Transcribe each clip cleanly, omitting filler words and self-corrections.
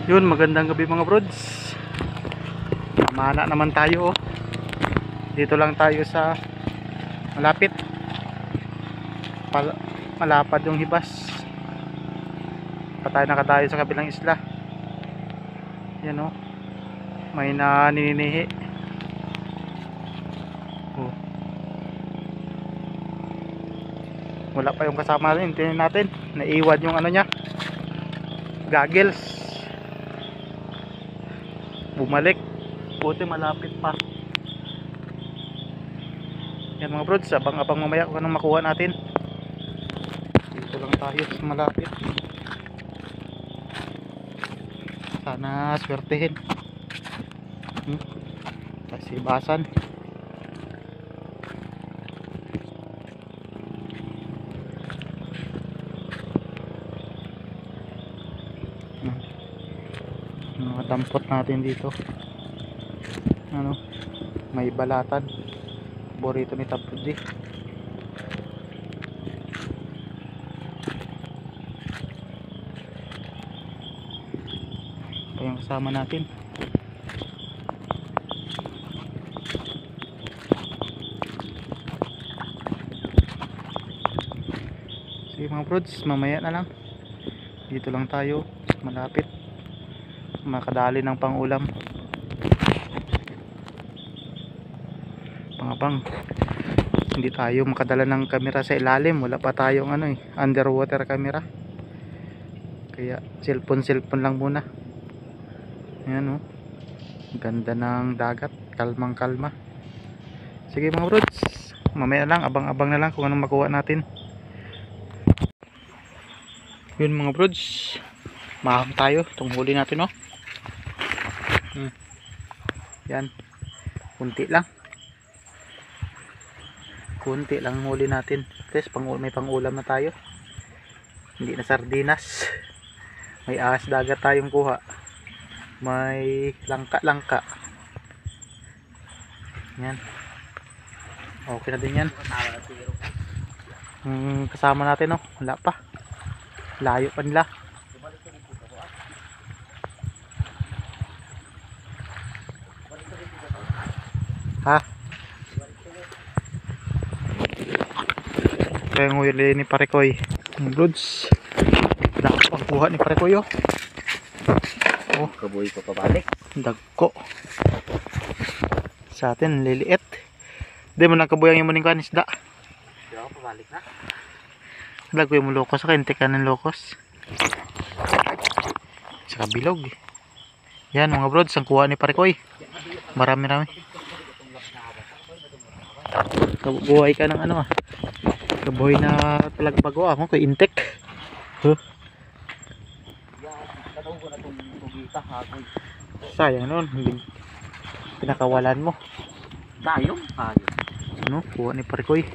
Yun, magandang gabi mga brods. Mana naman tayo oh. Dito lang tayo sa malapit. Malapad yung hibas. Pa tayo nakatayo sa kabilang isla. Yan oh. May nanininihi. Oh. Wala pa yung kasama rin. Tingnan natin. Naiwan yung ano niya. Goggles. Bumalik. Buti malapit pa. Yan mga brods, abang-abang mamaya kung anong makuha natin. Dito lang tayo sa malapit. Sana swertehin. Kasi basan. Mga dampot natin dito. Ano, may balatan. Borito ni Tapudi. Ito yung kasama natin. Sige mga brods, mamaya na lang. Dito lang tayo, malapit. Makadali ng pangulam. Pangabang, hindi tayo makadala ng camera sa ilalim. Wala pa tayong ano underwater camera. Kaya cellphone lang muna. Ayan oh. Ganda ng dagat. Kalmang kalma. Sige mga brods, mamaya lang, abang-abang na lang kung anong makuha natin. Yun mga brods, maham tayo. Itong huli natin oh. Yan, kunti lang huli natin. Guys, may pangulam na tayo. Hindi na sardinas. May ahas dagat tayong kuha. May langka. Yan, okay na din yan. Kasama natin oh, wala pa. Layo pa nila. Ha? Kaya nguyuli ni Parekoy. Brods, nakapagkuha ni Parekoy oh. Oh, kabuhi ko pabalik. Dagko. Sa atin liliit. Di mo nakabuyang yung muning kanis da. Di ako pabalik na. Lagay mo lokos, kente ka ng lokos. Saka bilog. Yan mga brods, ang kuha ni Parekoy. Marami. Kabuhay ka ng ano ah. Kabuhay na talagbago ako kay Intek. Sayang noon, pinakawalan mo. Dayong ayos. Ano, kuha ni Parekoy.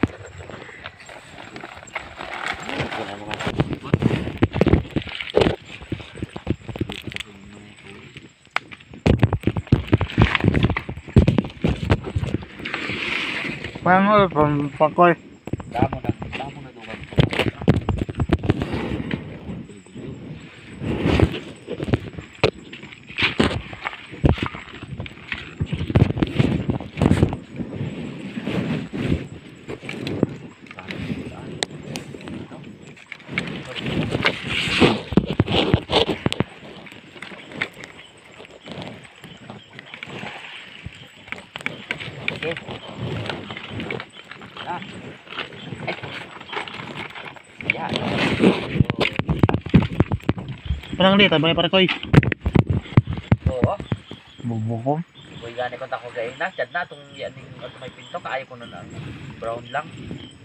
Pangol Parekoy. Damo na duman. Parang dito, may Parekoy. Oo. Bubukom. Uy, gani ko tako gain na. Chad na itong may pinto. Kaayo ko nun ang brown lang.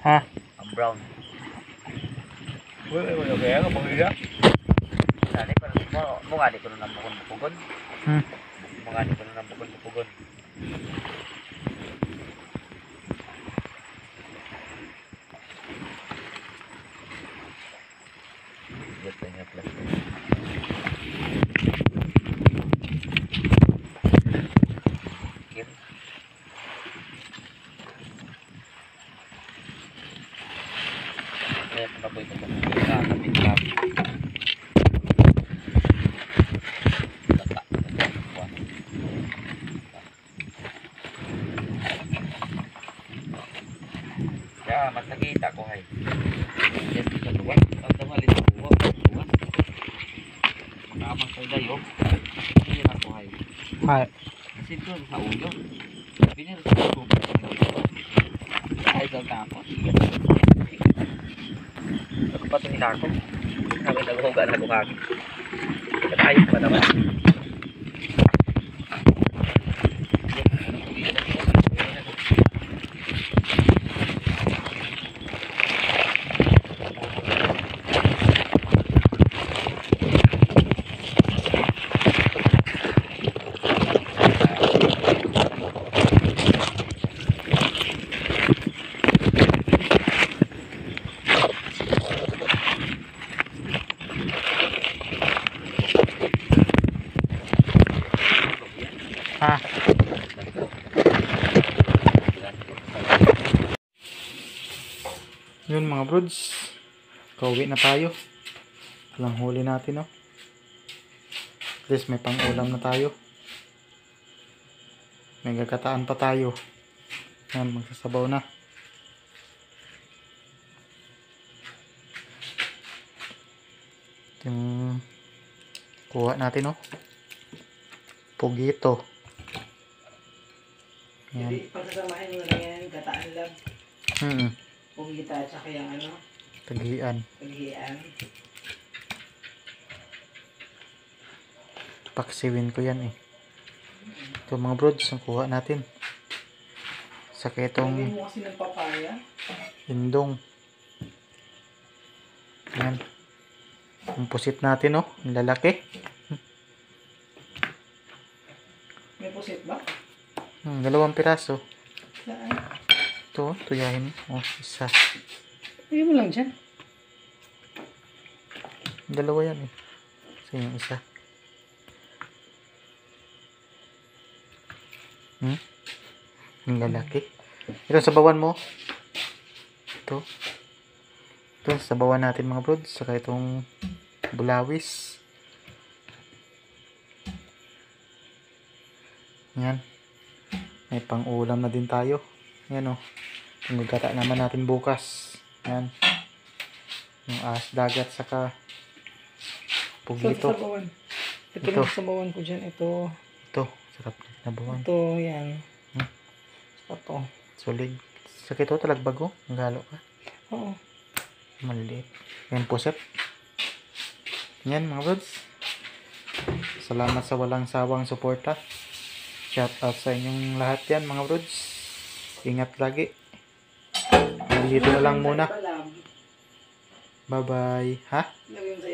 Ha? Ang brown. Uy, kaya ka panghiya. Sani, parang mungani ko nun ang bukon-bukugon. Mungani ko nun ang bukon-bukugon. Gusto niya plastic. Kaya kung napoy ito kapit-kapit. Nakapang sa dayo. Hindi na ko hay. Ay. Kasi doon sa ulo. Biniro sa ulo. Ay, daw tapos. Nagpato ni Kako. Sabi naghuga na gukaki. Katayos pa naman. Ah. Yun mga brods. Kauwi na tayo. Walang huli natin, no? At least may pang-ulam na tayo. May gagataan pa tayo. Yan, magsasabaw na. Ito yung kuha natin, no? Pugito. Yan. Hindi, pagsasamahin mo na yan, gataan lang. Pugita at saka yung ano, Tagian. paghian. Paksiwin ko yan eh. Ito mga brods, ang kuha natin. Saka Hindi itong mo kasi ng papaya. indong. Yan. Ang pusit natin, oh. Ang lalaki. May pusit ba? 2 piraso. Saan? Ito, tuyahin. Oh, isa. Lagyan mo lang dyan. 2 yan eh. Isa yung isa. Ang lalaki. Ito sa bawan mo. Ito. Ito sa bawan natin mga brods. Saka itong bulawis. Yan. May pang-ulam na din tayo. Yan o. Yung gata naman natin bukas. Yan. Yung ahas dagat saka pugito. Sa bawan. Ito Ito. lang sa bawan ko dyan. Ito. Ito. Sarap na bawan. Ito, yan. Hmm. Ito. Sulig. Saka ito talagbago. Ang galo ka. Oo. Maliit. Yan puset. Yan mga brods. Salamat sa walang sawang suporta. Shout out sa inyong lahat yan mga brods. Ingat lagi. Dito na lang muna. Bye bye. Ha? Lagyan sa